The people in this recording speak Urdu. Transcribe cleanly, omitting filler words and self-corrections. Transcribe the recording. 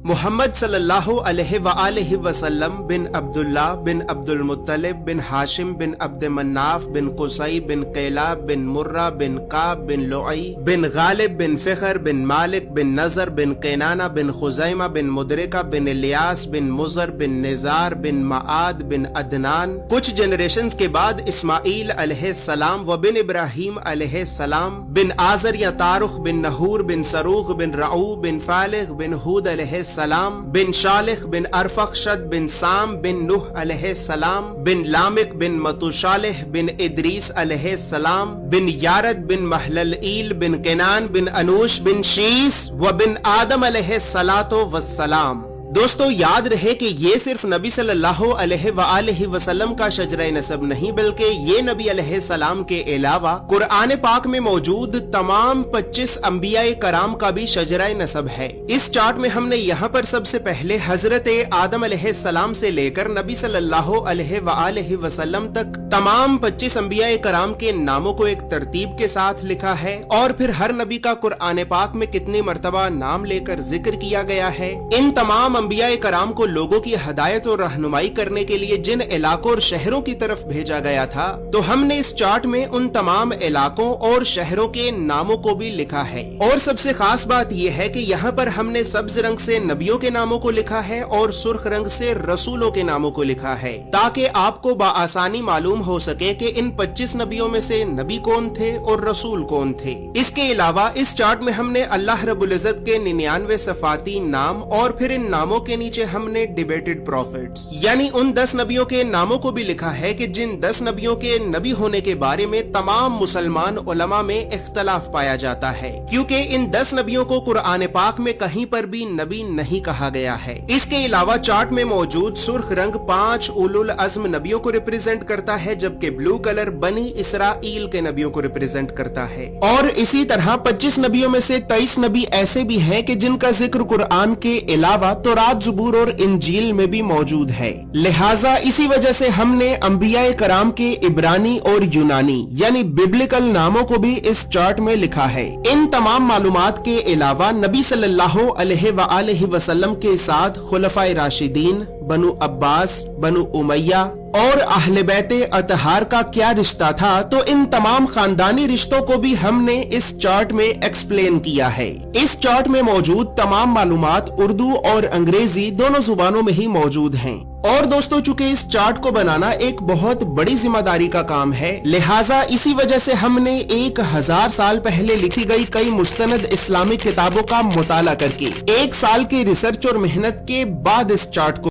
محمد صلی اللہ علیہ وآلہ وسلم بن عبداللہ بن عبد المطلب بن ہاشم بن عبد مناف بن قصی بن قیلاب بن مرہ بن قاب بن لعی بن غالب بن فخر بن مالک بن نظر بن قینانہ بن خزیمہ بن مدرکہ بن الیاس بن مزر بن نزار بن معاد بن عدنان. کچھ جنریشنز کے بعد اسماعیل علیہ السلام و بن ابراہیم علیہ السلام بن آزر یا تارخ بن نحور بن سروغ بن رعو بن فالغ بن ہود علیہ السلام بن شالخ بن ارفخشد بن سام بن نوح علیہ السلام بن لامک بن متوشالح بن ادریس علیہ السلام بن یارد بن محللئیل بن کنان بن انوش بن شیس و بن آدم علیہ السلام. دوستو یاد رہے کہ یہ صرف نبی صلی اللہ علیہ وآلہ وسلم کا شجرہ نسب نہیں بلکہ یہ نبی علیہ السلام کے علاوہ قرآن پاک میں موجود تمام 25 انبیاء کرام کا بھی شجرہ نسب ہے. اس چارٹ میں ہم نے یہاں پر سب سے پہلے حضرت آدم علیہ السلام سے لے کر نبی صلی اللہ علیہ وآلہ وسلم تک تمام 25 انبیاء کرام کے ناموں کو ایک ترتیب کے ساتھ لکھا ہے اور پھر ہر نبی کا قرآن پاک میں کتنی مرتبہ نام لے کر ذکر کیا گیا ہے. ان تمام انبیاء کرام کو لوگوں کی ہدایت اور رہنمائی کرنے کے لیے جن علاقوں اور شہروں کی طرف بھیجا گیا تھا تو ہم نے اس چارٹ میں ان تمام علاقوں اور شہروں کے ناموں کو بھی لکھا ہے. اور سب سے خاص بات یہ ہے کہ یہاں پر ہم نے سبز رنگ سے نبیوں کے ناموں کو لکھا ہے اور سرخ رنگ سے رسولوں کے ناموں کو لکھا ہے تاکہ آپ کو بآسانی معلوم ہو سکے کہ ان 25 نبیوں میں سے نبی کون تھے اور رسول کون تھے. اس کے علاوہ اس چارٹ میں ہم نے اللہ رب العزت کے 99 صفاتی نام اور پھر ان ناموں کے نیچے ہم نے ڈیبیٹڈ پروفیٹس یعنی ان 10 نبیوں کے ناموں کو بھی لکھا ہے کہ جن 10 نبیوں کے نبی ہونے کے بارے میں تمام مسلمان علماء میں اختلاف پایا جاتا ہے کیونکہ ان 10 نبیوں کو قرآن پاک میں کہیں پر بھی نبی نہیں کہا گیا ہے. اس کے علاوہ چارٹ میں موجود سرخ رنگ 5 اولو العزم نبیوں کو ریپرزینٹ کرتا ہے جبکہ بلو کلر بنی اسرائیل کے نبیوں کو ریپرزینٹ کرتا ہے. اور اسی طرح 25 نبیوں میں سے 23 نبی ایسے بھی ہیں کہ جن کا ذکر قرآن کے علاوہ تورات زبور اور انجیل میں بھی موجود ہے. لہٰذا اسی وجہ سے ہم نے انبیاء کرام کے عبرانی اور یونانی یعنی ببلکل ناموں کو بھی اس چارٹ میں لکھا ہے. ان تمام معلومات کے علاوہ نبی صلی اللہ علیہ وآلہ وسلم کے ساتھ خلفائے راشدین، بنو عباس، بنو امیہ اور اہل بیت اطہار کا کیا رشتہ تھا تو ان تمام خاندانی رشتوں کو بھی ہم نے اس چارٹ میں ایکسپلین کیا ہے. اس چارٹ میں موجود تمام معلومات اردو اور انگریزی دونوں زبانوں میں ہی موجود ہیں. اور دوستو چونکہ اس چارٹ کو بنانا ایک بہت بڑی ذمہ داری کا کام ہے لہٰذا اسی وجہ سے ہم نے 1000 سال پہلے لکھی گئی کئی مستند اسلامی کتابوں کا مطالعہ کر کے 1 سال کی ریسرچ اور محنت کے بعد اس چارٹ کو